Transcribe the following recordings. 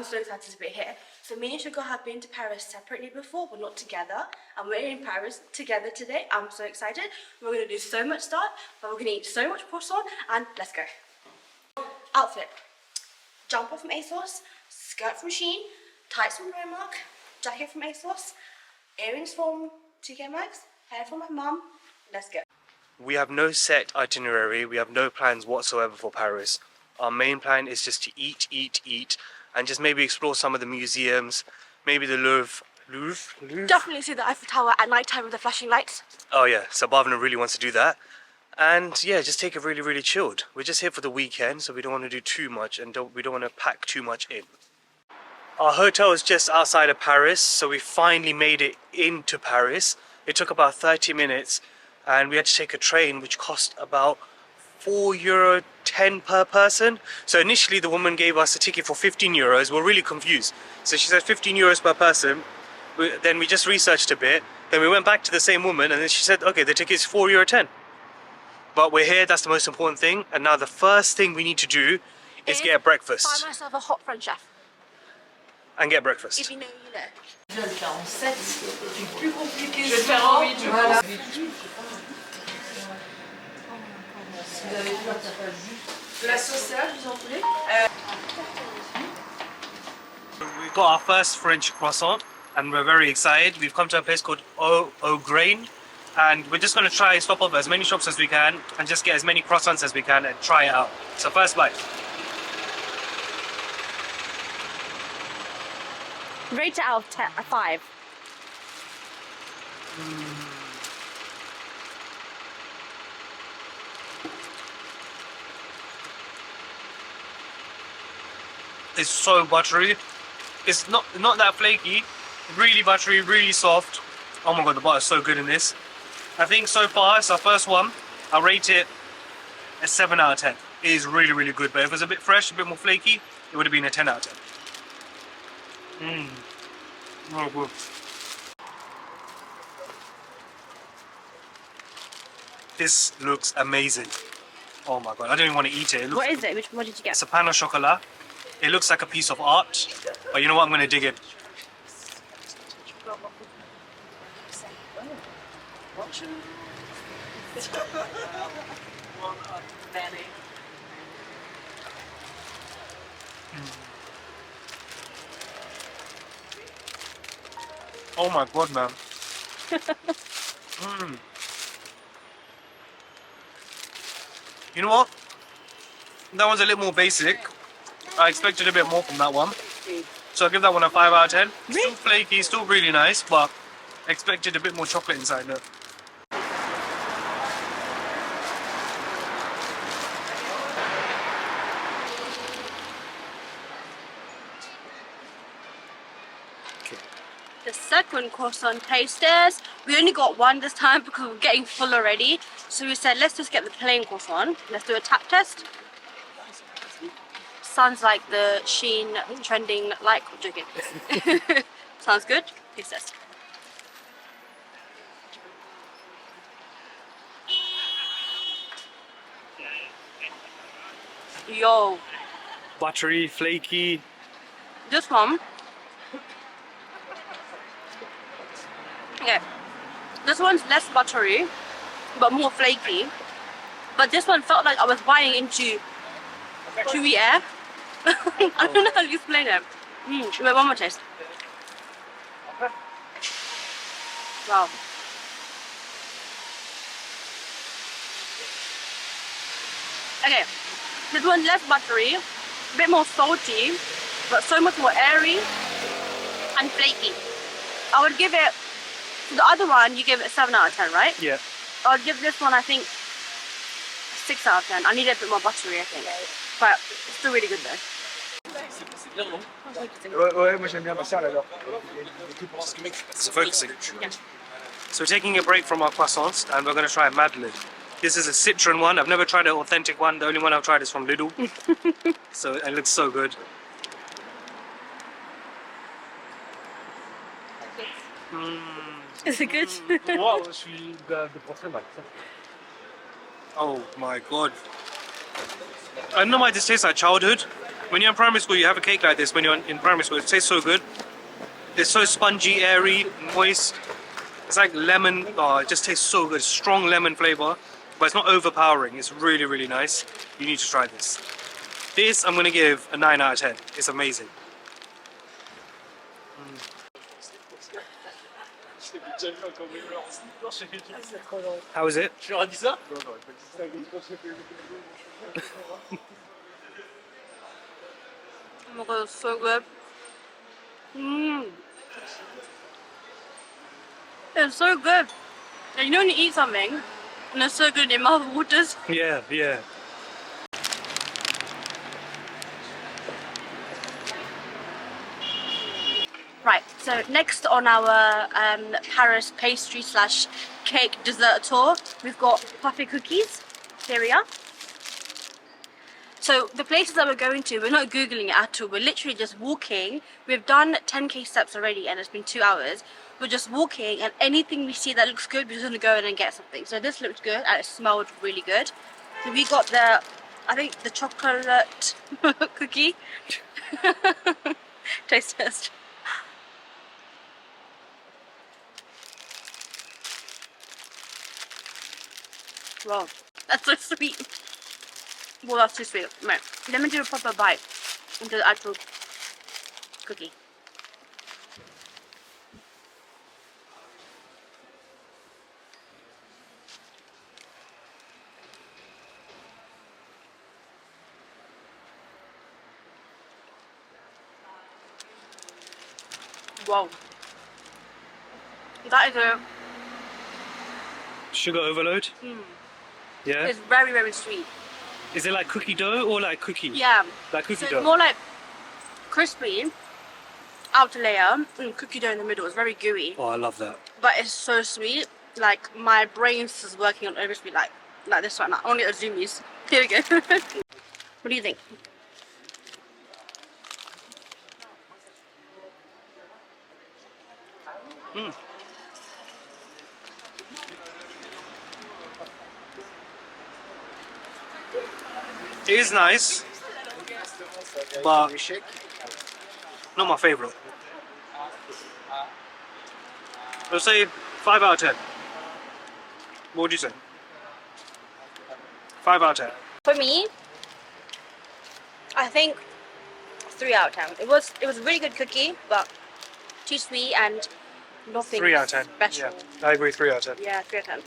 so excited to be here. So me and Sugar have been to Paris separately before, but not together. And we're in Paris together today. I'm so excited. We're going to do so much stuff, but we're going to eat so much croissant, and let's go. Outfit. Jumper from ASOS, skirt from Shein, tights from Primark, jacket from ASOS, earrings from TK Maxx, hair from my mum. Let's go. We have no set itinerary, we have no plans whatsoever for Paris. Our main plan is just to eat, and just maybe explore some of the museums, maybe the Louvre. Definitely see the Eiffel Tower at night time with the flashing lights. Oh yeah, so Bhavna really wants to do that. And yeah, just take it really chilled. We're just here for the weekend, so we don't want to do too much, and we don't want to pack too much in. Our hotel is just outside of Paris, so we finally made it into Paris. It took about 30 minutes, and we had to take a train, which cost about €4.10 per person. So initially the woman gave us a ticket for €15. We're really confused. So she said €15 per person. Then we just researched a bit. Then we went back to the same woman, and then she said, okay, the ticket's €4.10. But we're here, that's the most important thing. And now the first thing we need to do is get breakfast. Find myself a hot French chef. And get breakfast. If you know, you know. Je vais le faire en 7, c'est plus compliqué. Je vais le faire en 8, je voilà. Vous avez vu, ça passe juste. De la saucière, vous en voulez? We've got our first French croissant, and we're very excited. We've come to a place called Au Grain, and we're just going to try and stop off at as many shops as we can and just get as many croissants as we can and try it out. So first bite. Rate it out of 5. It's so buttery. It's not that flaky. Really buttery, really soft. Oh my god, the butter is so good in this. I think so far it's our first one. I'll rate it a 7 out of 10. It is really good, but if it was a bit fresh, a bit more flaky, it would have been a 10 out of 10. Oh, good. This looks amazing. Oh my god, I don't even want to eat it. What is it? What did you get? It's a pain au chocolat. It looks like a piece of art, but you know what? I'm going to dig it. Oh my god, man. You know what? That one's a little more basic. I expected a bit more from that one. So I'll give that one a 5 out of 10. Really? Still flaky, still really nice, but I expected a bit more chocolate inside there. The second croissant tasters. We only got one this time because we're getting full already. So we said, let's just get the plain croissant. Let's do a tap test. Sounds like the Shein trending like. Joking. Sounds good. Taste test. Yo. Buttery, flaky. This one. Okay. This one's less buttery, but more flaky. But this one felt like I was biting into chewy air. I don't know how to explain it. Wait, one more taste. Wow. Okay, this one's less buttery, a bit more salty, but so much more airy and flaky. I would give it, the other one you gave it a 7 out of 10, right? Yeah. I would give this one, I think, 6 out of 10. I need a bit more buttery, I think. But it's still really good though. Ouais, moi j'aime bien passer alors. It's focusing. Yeah. So we're taking a break from our croissants and we're going to try a Madeleine. This is a citron one. I've never tried an authentic one. The only one I've tried is from Lidl. So it looks so good. Is it good? Moi, je suis de portrait. Oh my god. I don't know why this tastes like childhood. When you're in primary school, you have a cake like this when you're in primary school. It tastes so good. It's so spongy, airy, moist. It's like lemon. Oh, it just tastes so good. Strong lemon flavor, but it's not overpowering. It's really, really nice. You need to try this. This I'm gonna give a 9 out of 10. It's amazing. How is it? Oh my god, it's so good. It's so good. Like, you know when you eat something and it's so good, your mouth waters. Yeah, yeah. Right, so next on our Paris pastry slash cake dessert tour, we've got puffy cookies. Here we are. So the places that we're going to, we're not Googling it at all. We're literally just walking. We've done 10k steps already and it's been 2 hours. We're just walking and anything we see that looks good, we're just gonna go in and get something. So this looked good and it smelled really good. So we got the, I think the chocolate cookie. Taste test. Wow, that's so sweet. Well, that's too sweet. Right, let me do a proper bite into the actual cookie. Wow. That is a... Sugar overload? Yeah? It's very, very sweet. Is it like cookie dough or like cookie? Yeah. Like cookie So dough? it's more like crispy outer layer and cookie dough in the middle. It's very gooey. Oh, I love that. But it's so sweet. Like my brain is working on overspeed like this right now. I want to get the zoomies. Here we go. What do you think? It is nice, but not my favorite. I'll say 5 out of 10. What would you say? 5 out of 10. For me, I think 3 out of 10. It was a really good cookie, but too sweet and nothing 3 out of 10. special. Yeah, I agree. 3 out of 10. Yeah, 3 out of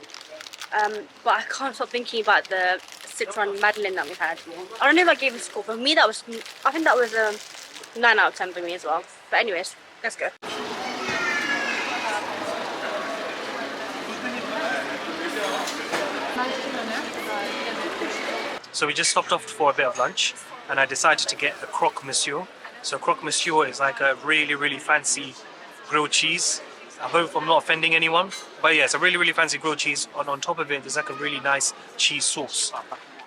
10. But I can't stop thinking about the citron madeleine that we had. I don't know if I gave it a score. For me, I think that was a 9 out of 10 for me as well. But anyways, let's go. So we just stopped off for a bit of lunch, and I decided to get a croque monsieur. So croque monsieur is like a really, really fancy grilled cheese. I hope I'm not offending anyone, but yeah, it's a really, really fancy grilled cheese. And on top of it, there's like a really nice cheese sauce.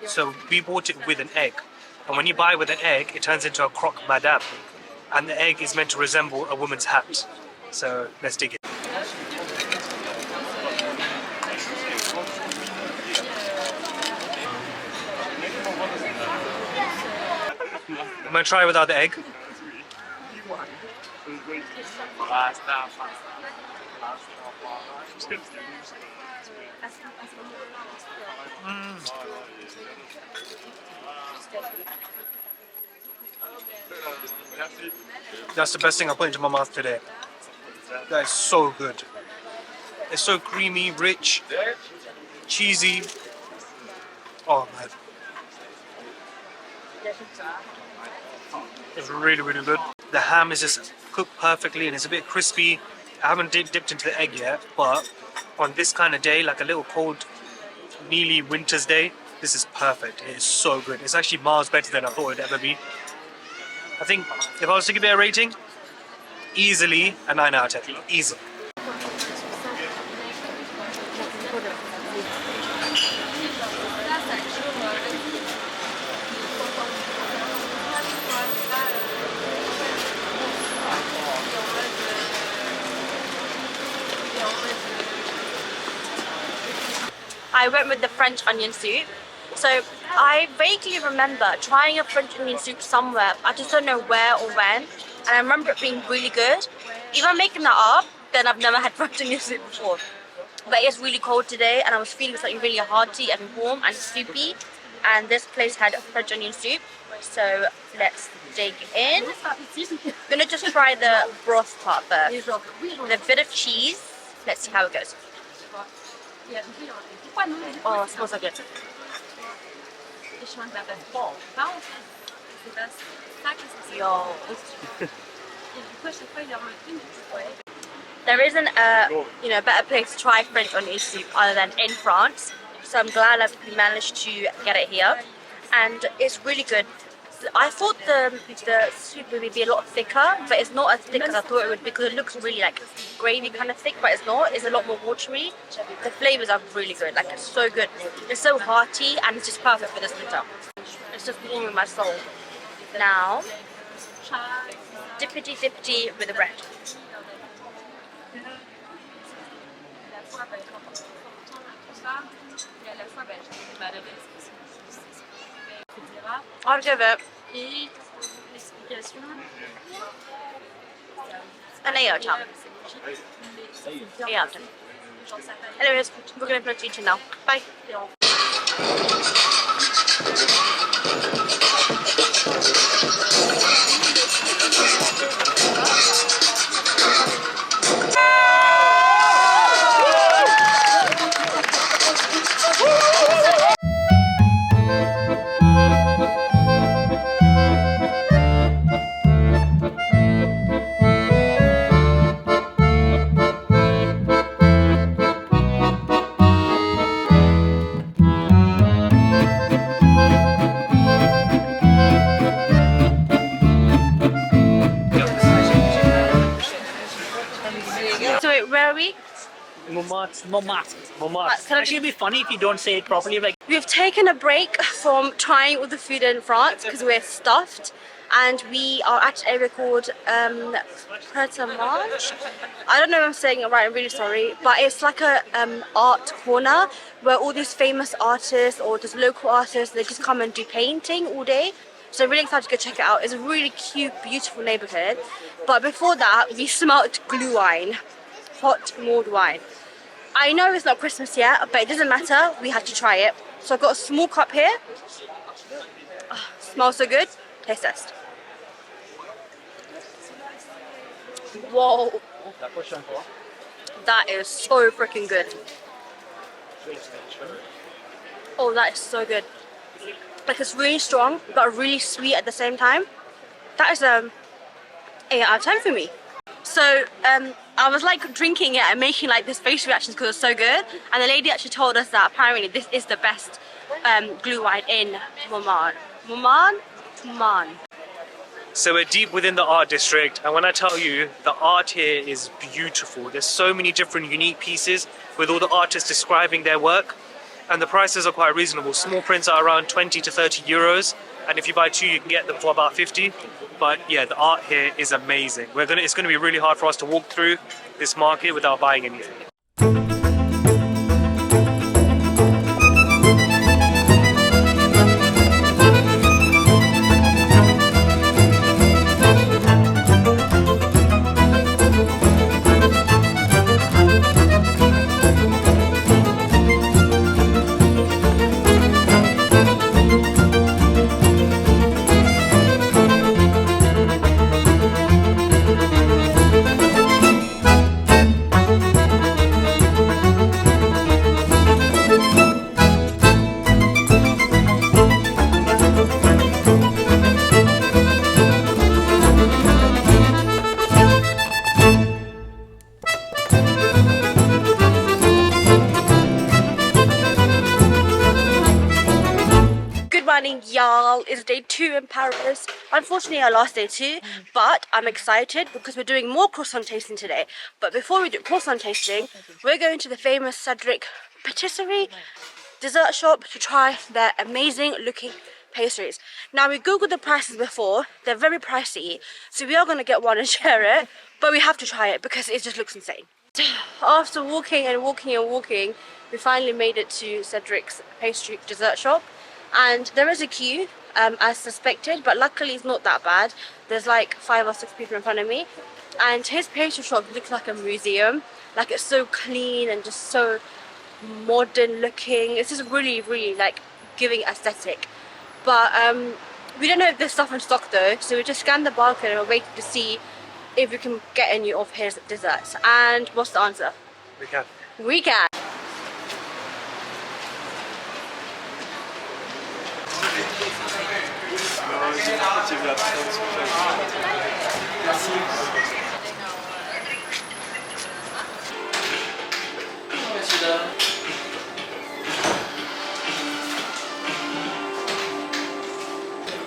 So we bought it with an egg. And when you buy it with an egg, it turns into a crock madam. And the egg is meant to resemble a woman's hat. So let's dig in. I'm gonna try it without the egg. That's the best thing I put into my mouth today. That is so good. It's so creamy, rich, cheesy. Oh man. It's really, really good. The ham is just cooked perfectly and it's a bit crispy. I haven't dipped into the egg yet, but on this kind of day, like a little cold, nearly winter's day, this is perfect. It is so good. It's actually miles better than I thought it would ever be. I think if I was to give it a rating, easily a 9 out of 10. Easy. I went with the French onion soup, So I vaguely remember trying a French onion soup somewhere. I just don't know where or when. And I remember it being really good. If I'm making that up, then I've never had French onion soup before. But it's really cold today and I was feeling something really hearty and warm and soupy. And this place had French onion soup. So let's dig in. I'm gonna just try the broth part first. With a bit of cheese. Let's see how it goes. Oh, it smells so good. Yo. There isn't a better place to try French onion soup other than in France. So I'm glad I've managed to get it here. And it's really good. I thought the soup would be a lot thicker, but it's not as thick as I thought it would because it looks really like gravy kind of thick, but it's not. It's a lot more watery. The flavors are really good. Like, it's so good. It's so hearty and it's just perfect for this winter. It's just warming my soul. Now, dippity dippity with the bread. I'll give it an 8 out of 10. 8 out of 10. Anyways, we're going to finish eating now. Bye. So wait, where are we? Montmartre. Can I Actually, it'd be funny if you don't say it properly. Like, We've taken a break from trying all the food in France because we're stuffed, and we are at an area called Montmartre. I don't know if I'm saying it right, I'm really sorry, but it's like a art corner where all these famous artists or just local artists, they just come and do painting all day. So I'm really excited to go check it out. It's a really cute, beautiful neighborhood. But before that, we smelt glühwein, hot mulled wine. I know it's not Christmas yet, but it doesn't matter. We have to try it. So I've got a small cup here. Oh, smells so good. Taste test. Whoa. That is so freaking good. Oh, that is so good. Like, it's really strong, but really sweet at the same time. That is 8 out of 10 for me. So I was like drinking it and making like this facial reactions because it's so good, and the lady actually told us that apparently this is the best glühwein in Montmartre. So we're deep within the art district, and when I tell you, the art here is beautiful. There's so many different unique pieces with all the artists describing their work, and the prices are quite reasonable. Small prints are around 20 to 30 euros, and if you buy 2 you can get them for about 50. But yeah, the art here is amazing. It's gonna be really hard for us to walk through this market without buying anything. Y'all, it's day 2 in Paris. Unfortunately our last day too, but I'm excited because we're doing more croissant tasting today. But before we do croissant tasting, we're going to the famous Cedric patisserie dessert shop to try their amazing looking pastries. Now, we googled the prices before. They're very pricey, so we are going to get one and share it, but we have to try it because it just looks insane. After walking and walking and walking, we finally made it to Cedric's pastry dessert shop. And there is a queue, as suspected, but luckily it's not that bad. There's like 5 or 6 people in front of me. And his pastry shop looks like a museum. Like, it's so clean and just so modern looking. It's just really, really like giving aesthetic. But we don't know if there's stuff in stock though, so we just scanned the barcode and we're waiting to see if we can get any of his desserts. And what's the answer? We can. We can.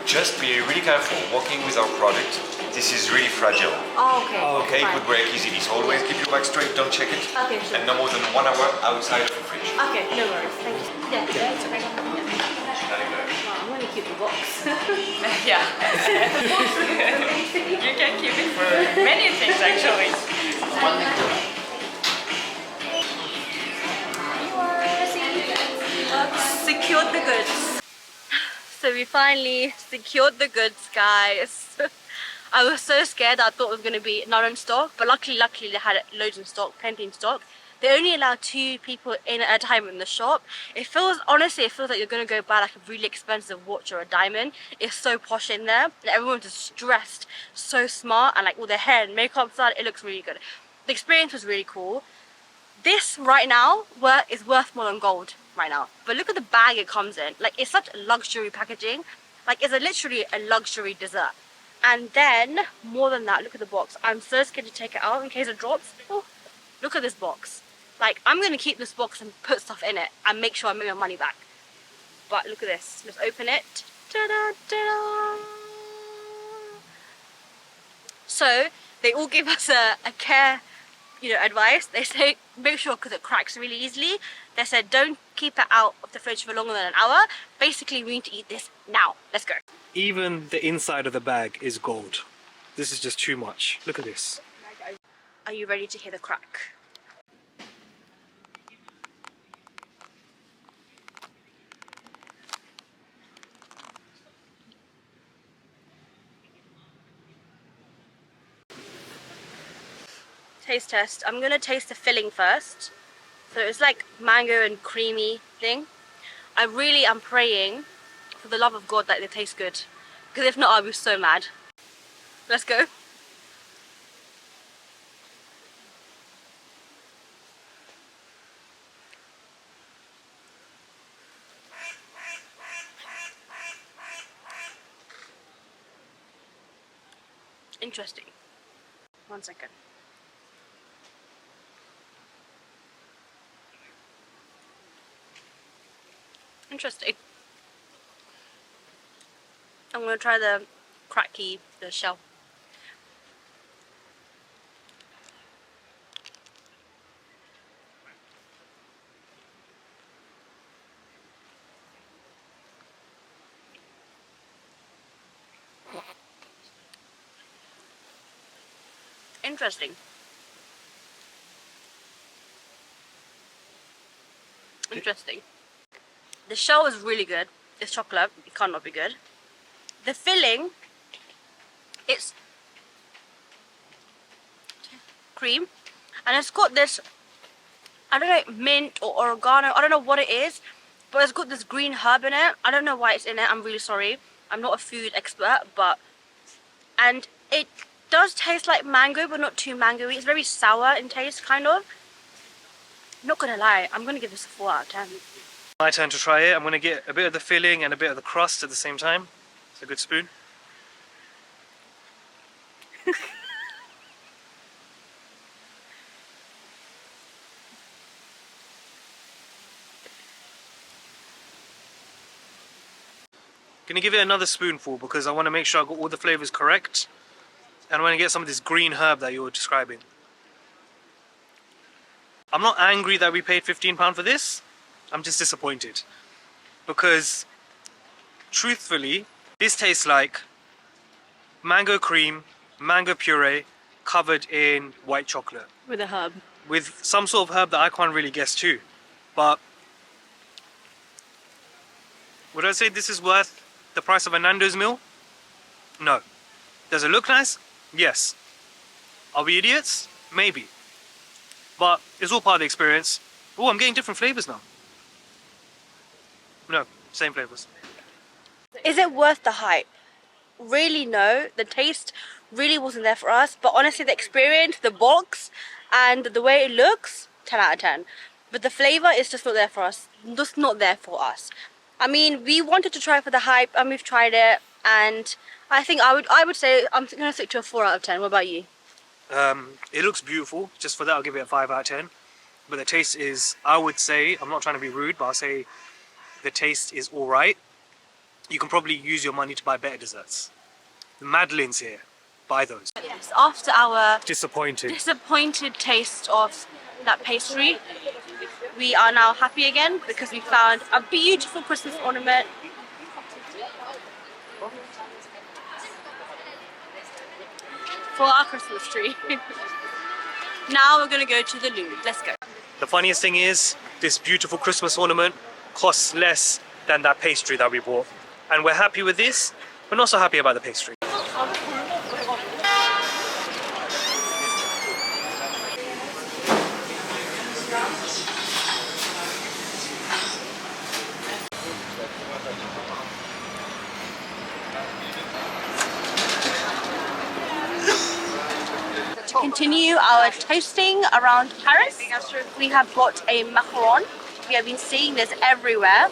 Just be really careful working with our product. This is really fragile. Oh, okay. Okay, it fine. could break easily. So always keep your back straight, don't check it. Okay, sure. And no more than 1 hour outside of the fridge. Okay, no worries. Thank you. Yeah, it's okay. Oh, I'm gonna keep the box. Yeah. You can keep it for many things actually. Secured the goods. So we finally secured the goods, guys. I was so scared. I thought it was going to be not in stock, but luckily they had loads in stock, plenty in stock. They only allow 2 people in at a time in the shop. Honestly, it feels like you're going to go buy like a really expensive watch or a diamond. It's so posh in there. And everyone's just dressed so smart, and like all their hair and makeup done. It looks really good. The experience was really cool. This right now is worth more than gold right now. But look at the bag it comes in. Like, it's such luxury packaging. Like, it's literally a luxury dessert. And then, more than that, look at the box. I'm so scared to take it out in case it drops. Oh, look at this box. Like, I'm going to keep this box and put stuff in it and make sure I make my money back. But look at this. Let's open it. Ta-da, ta-da. So, they all give us a care, advice. They say make sure, because it cracks really easily. They said don't keep it out of the fridge for longer than an hour. Basically, we need to eat this now. Let's go. Even the inside of the bag is gold. This is just too much. Look at this. Are you ready to hear the crack? Taste test. I'm gonna taste the filling first. So it's like mango and creamy thing. I really am praying for the love of God that they taste good, because if not, I'll be so mad. Let's go. Interesting. 1 second. Interesting. I'm gonna try the shell. Interesting. Interesting. The shell is really good. It's chocolate. It cannot be good. The filling, it's cream, and it's got this, I don't know, mint or oregano. I don't know what it is, but it's got this green herb in it. I don't know why it's in it. I'm really sorry. I'm not a food expert, and it does taste like mango, but not too mango-y. It's very sour in taste, kind of. Not gonna lie, I'm gonna give this a 4 out of 10. My turn to try it. I'm going to get a bit of the filling and a bit of the crust at the same time. It's a good spoon. Gonna give it another spoonful because I want to make sure I got all the flavors correct, and I want to get some of this green herb that you were describing. I'm not angry that we paid £15 for this. I'm just disappointed because truthfully this tastes like mango cream, mango puree covered in white chocolate With a herb. with some sort of herb that I can't really guess too. But Would I say this is worth the price of a Nando's meal? No. Does it look nice? Yes. Are we idiots? Maybe. But it's all part of the experience. Oh, I'm getting different flavors now. No, same flavors. Is it worth the hype? Really no. The taste really wasn't there for us. But honestly, the experience, the box, and the way it looks, 10 out of 10. But the flavor is just not there for us. Just not there for us. I mean, we wanted to try for the hype, and we've tried it. And I think I would say I'm going to stick to a 4 out of 10. What about you? It looks beautiful. Just for that, I'll give it a 5 out of 10. But the taste is, I would say, I'm not trying to be rude, but I'll say the taste is alright. You can probably use your money to buy better desserts. The Madeleines here, buy those. Yes, after our Disappointed. disappointed taste of that pastry, we are now happy again because we found a beautiful Christmas ornament. For our Christmas tree. Now we're gonna go to the loo. Let's go. The funniest thing is, this beautiful Christmas ornament costs less than that pastry that we bought. And we're happy with this, but not so happy about the pastry. To continue our toasting around Paris, we have got a macaron. We have been seeing this everywhere.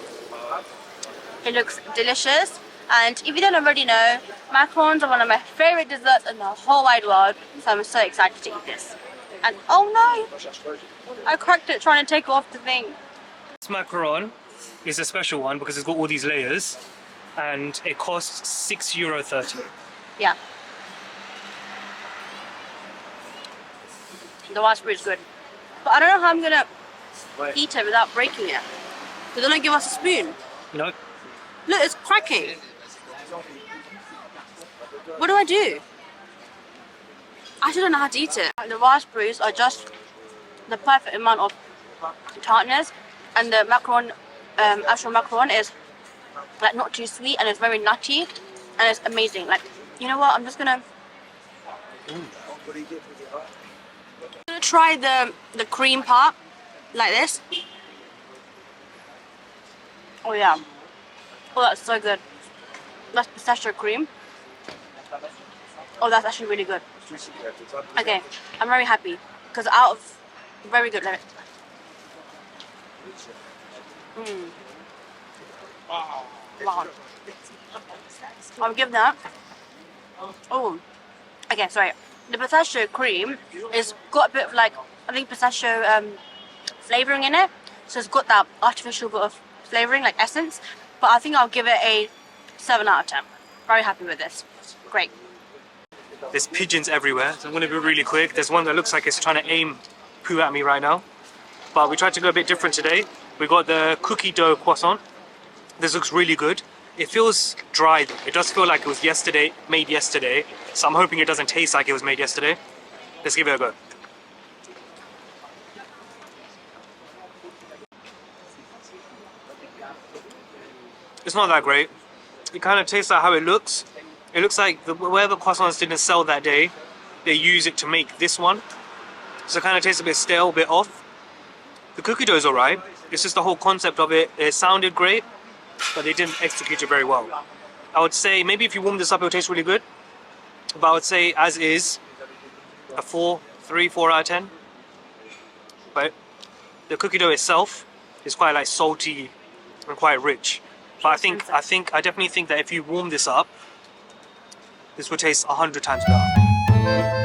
It looks delicious, and if you don't already know, macarons are one of my favorite desserts in the whole wide world, so I'm so excited to eat this. And oh no, I cracked it trying to take off the thing. This macaron is a special one because it's got all these layers, and it costs €6.30. Yeah. The raspberry is good, but I don't know how I'm gonna eat it without breaking it. They're gonna give us a spoon. No. Look, it's cracking. What do I do? I still don't know how to eat it. The raspberries are just the perfect amount of tartness, and the macaron, actual macaron is like not too sweet, and it's very nutty, and it's amazing. Like, you know what? I'm gonna try the cream part like this. Oh yeah. Oh, that's so good. That's pistachio cream. Oh, that's actually really good. Okay, I'm very happy because out of very good. Wow. I'll give that. Oh, okay. Sorry. The pistachio cream is got a bit of like, I think pistachio flavoring in it, so it's got that artificial bit of flavoring, like essence. But I think I'll give it a 7 out of 10. Very happy with this. Great. There's pigeons everywhere, so I'm going to be really quick. There's one that looks like it's trying to aim poo at me right now. But we tried to go a bit different today. We got the cookie dough croissant. This looks really good. It feels dry though. It does feel like it was made yesterday. So I'm hoping it doesn't taste like it was made yesterday. Let's give it a go. It's not that great. It kind of tastes like how it looks. It looks like wherever croissants didn't sell that day, they use it to make this one. So it kind of tastes a bit stale, a bit off. The cookie dough is alright. It's just the whole concept of it. It sounded great, but they didn't execute it very well. I would say maybe if you warm this up, it will taste really good. But I would say as is, a 4 out of 10. But the cookie dough itself is quite like salty and quite rich. But I definitely think that if you warm this up, this will taste 100 times better.